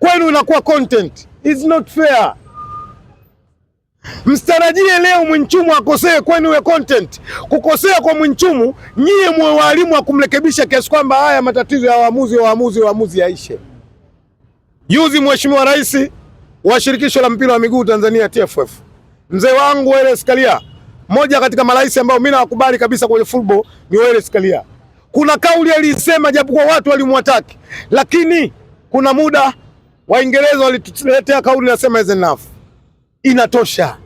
kwenu inakuwa content. It's not fair. Msitarajie leo Mwinchumu akosee kwenu we content. Kukosea kwa Mwinchumu nyie mwe walimu wa kumrekebisha kiasi kwamba haya matatizo ya waamuzi yaishe. Juzi Mheshimiwa Rais wa Shirikisho la Mpira wa Miguu Tanzania TFF, mzee wangu Wallace Karia, mmoja katika marais ambao mimi nawakubali kabisa kwenye football ni Wallace Karia. Kuna kauli alisema japokuwa watu walimwataki, lakini kuna muda Waingereza walituletea kauli nasema is enough. Inatosha.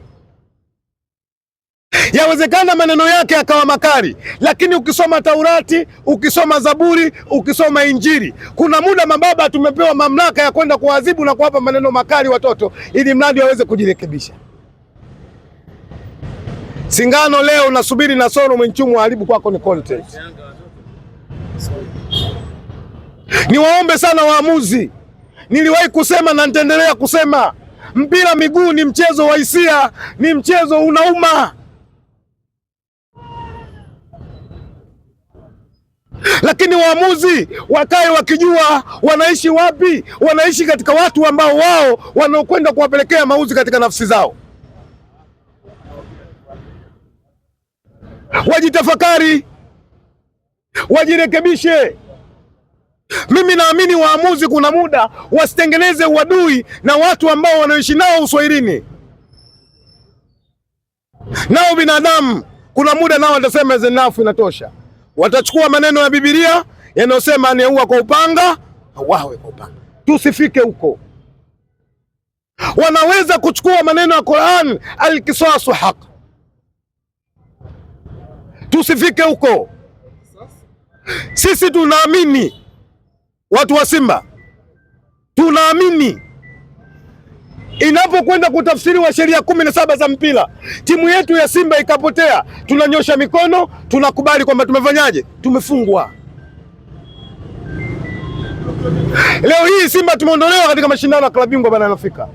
Yawezekana maneno yake akawa makali, lakini ukisoma Taurati, ukisoma Zaburi, ukisoma Injili, kuna muda mababa tumepewa mamlaka ya kwenda kuadhibu na kuwapa maneno makali watoto ili mradi waweze kujirekebisha. Singano leo nasubiri na Soro Mwinchumu haribu kwako ni content. Niwaombe sana waamuzi. Niliwahi kusema na nitaendelea kusema, mpira miguu ni mchezo wa hisia, ni mchezo unauma. Lakini waamuzi wakae wakijua wanaishi wapi, wanaishi katika watu ambao wao wanaokwenda kuwapelekea mauzi katika nafsi zao. Wajitafakari, wajirekebishe. Mimi naamini waamuzi kuna muda wasitengeneze uadui na watu ambao wanaishi nao uswahilini. Nao binadamu kuna muda nao watasema is enough, inatosha. Watachukua maneno ya Biblia yanayosema anayeua kwa upanga auawe kwa upanga. Tusifike huko. Wanaweza kuchukua maneno ya Qur'an, al-qisasu haq. Tusifike huko. Sisi tunaamini, watu wa Simba tunaamini, inapokwenda kutafsiriwa sheria 17 za mpira, timu yetu ya Simba ikapotea, tunanyosha mikono, tunakubali kwamba tumefanyaje? Tumefungwa. Leo hii Simba tumeondolewa katika mashindano ya klabu bingwa bara la Afrika,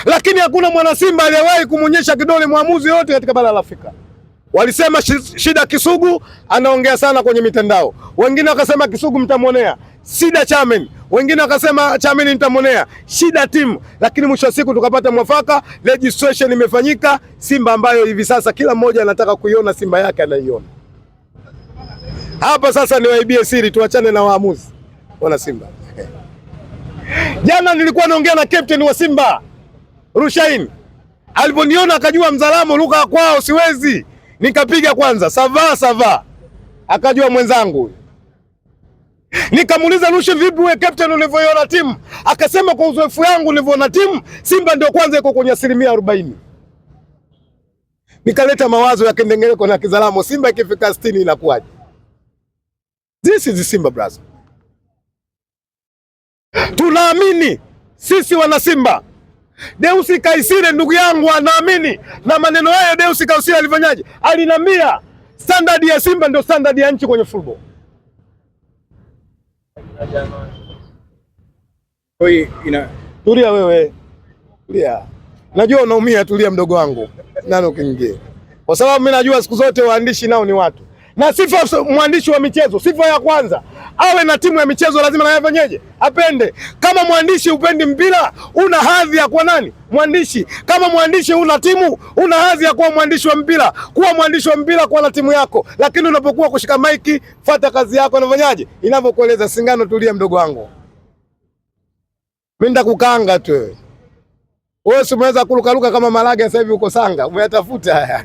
lakini hakuna mwana Simba aliyewahi kumuonyesha kidole mwamuzi yote katika bara la Afrika. Walisema shida Kisugu anaongea sana kwenye mitandao, wengine wakasema Kisugu mtamonea, shida Chamen, wengine wakasema Chamen mtamonea, shida timu. Lakini mwisho wa siku tukapata mwafaka, registration imefanyika, Simba ambayo hivi sasa kila mmoja anataka kuiona Simba yake anaiona. Hapa sasa ni waibie siri, tuachane na waamuzi wana Simba. Jana nilikuwa naongea na captain wa Simba Rushain, aliponiona akajua Mzalamo lugha ya kwao siwezi, nikapiga kwanza sava, akajua mwenzangu. Nikamuuliza Rushain, vipi wewe captain ulivyoiona timu? Akasema kwa uzoefu wangu nilivyoona timu, Simba ndio kwanza iko kwenye 40%. Nikaleta mawazo ya kendengereko na Kizalamo, Simba ikifika 60 inakuwaje? This is Simba brother. Tunaamini sisi wana Simba. Deusi Kaisire ndugu yangu anaamini na maneno haya. Deusi Kaisire alifanyaje? Alinambia standard ya Simba ndio standard ya nchi kwenye football. Oi, tulia wewe. Tulia. Najua unaumia, tulia mdogo wangu. Nani ukiingia? Kwa sababu mimi najua siku zote waandishi nao ni watu. Na sifa mwandishi wa michezo, sifa ya kwanza, awe na timu ya michezo lazima naye afanyeje? Apende. Kama mwandishi upendi mpira, una hadhi ya kuwa nani? Mwandishi. Kama mwandishi una timu, una hadhi ya kuwa mwandishi wa mpira. Kuwa mwandishi wa mpira kwa na timu yako. Lakini unapokuwa kushika maiki, fuata kazi yako unafanyaje? Inavyokueleza Singano, tulia mdogo wangu. Mimi ndakukanga tu wewe. Wewe umeweza kurukaruka kama Malaga, sasa hivi uko Sanga, umeyatafuta haya.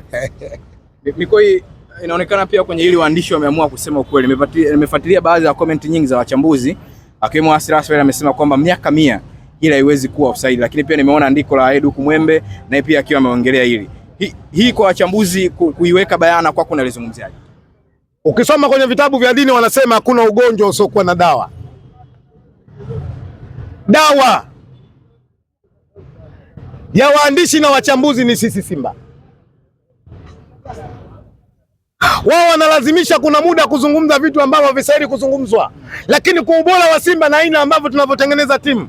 Mikoi, inaonekana pia kwenye hili waandishi wameamua kusema ukweli. Nimefuatilia baadhi ya comment nyingi za wachambuzi, akiwemo Asira Aswele amesema kwamba miaka 100 ila haiwezi kuwa offside, lakini pia nimeona andiko la Edu Kumwembe na pia akiwa ameongelea hili. Hii kwa wachambuzi kuiweka bayana kwako unalizungumziaje? Ukisoma kwenye vitabu vya dini wanasema hakuna ugonjwa usiokuwa na dawa. Dawa ya waandishi na wachambuzi ni sisi Simba. Wao wanalazimisha kuna muda kuzungumza vitu ambavyo havistahili kuzungumzwa. Lakini kwa ubora wa Simba na aina ambavyo tunavyotengeneza timu,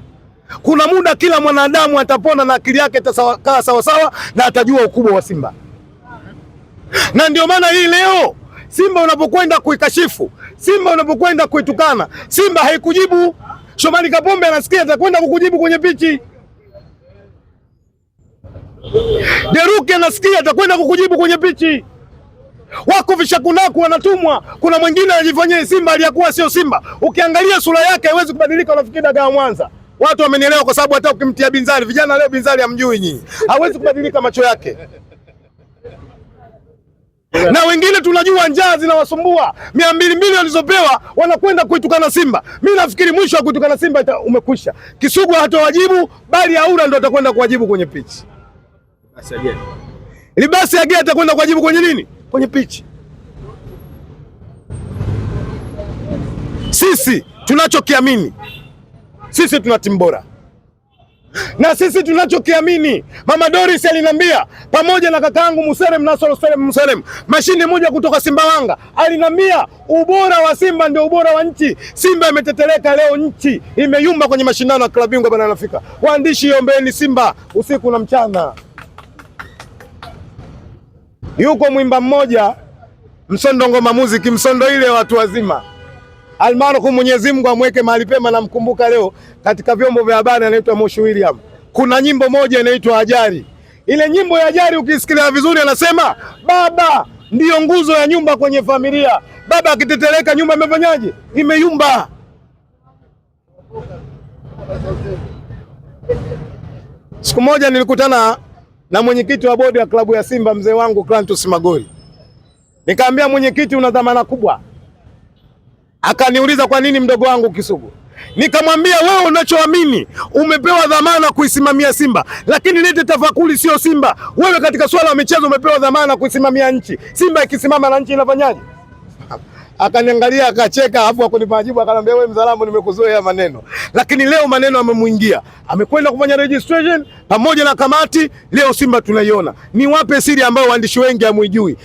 kuna muda kila mwanadamu atapona na akili yake itakaa sawa sawa na atajua ukubwa wa Simba. Na ndio maana hii leo Simba unapokwenda kuikashifu, Simba unapokwenda kuitukana, Simba haikujibu. Shomari Kapombe anasikia atakwenda kukujibu kwenye pichi. Deruki anasikia atakwenda kukujibu kwenye pichi. Wako vishakunaku wanatumwa. Kuna mwingine anajifanyia Simba aliyakuwa sio Simba. Ukiangalia sura yake haiwezi kubadilika, unafikiri dagaa Mwanza. Watu wamenielewa kwa sababu hata ukimtia Binzali, vijana leo Binzali hamjui nyinyi. Hawezi kubadilika macho yake. Na wengine tunajua njaa zinawasumbua. 200 walizopewa wanakwenda kuitukana Simba. Mimi nafikiri mwisho wa kuitukana Simba umekwisha. Kisugu hatawajibu, bali Aura ndo atakwenda kuwajibu kwenye pitch. Libasi Age atakwenda kuwajibu kwenye nini? Kwenye pitch. Sisi tunachokiamini, sisi tuna timu bora. Na sisi tunachokiamini, Mama Doris alinambia pamoja na kakaangu Muserem Nasoro Muserem, mashine moja kutoka Simbawanga, alinambia ubora wa Simba ndio ubora wa nchi. Simba imeteteleka leo, nchi imeyumba kwenye mashindano ya klabu bingwa barani Afrika. Waandishi, ombeeni Simba usiku na mchana. Yuko mwimba mmoja Msondo ngoma muziki, Msondo ile watu wazima, almarhum Mwenyezi Mungu amweke mahali pema, na mkumbuka leo katika vyombo vya habari, anaitwa Moshi William. Kuna nyimbo moja inaitwa Ajari. Ile nyimbo ya Ajari ukisikiliza vizuri, anasema baba ndiyo nguzo ya nyumba kwenye familia. Baba akiteteleka nyumba imefanyaje? Imeyumba. Siku moja nilikutana na mwenyekiti wa bodi ya klabu ya Simba, mzee wangu Clantus Magori. Nikamwambia, mwenyekiti, una dhamana kubwa. Akaniuliza kwa nini mdogo wangu Kisugu? Nikamwambia, wewe unachoamini umepewa dhamana kuisimamia Simba, lakini lete tafakuri, sio Simba. Wewe katika swala la michezo umepewa dhamana kuisimamia nchi. Simba ikisimama na nchi inafanyaje? Akaniangalia akacheka, afu akunipa majibu, akaniambia, wewe Mzalamu, nimekuzoea maneno. Lakini leo maneno yamemuingia. Amekwenda kufanya registration pamoja na kamati. Leo Simba tunaiona. Niwape siri ambayo waandishi wengi hamuijui.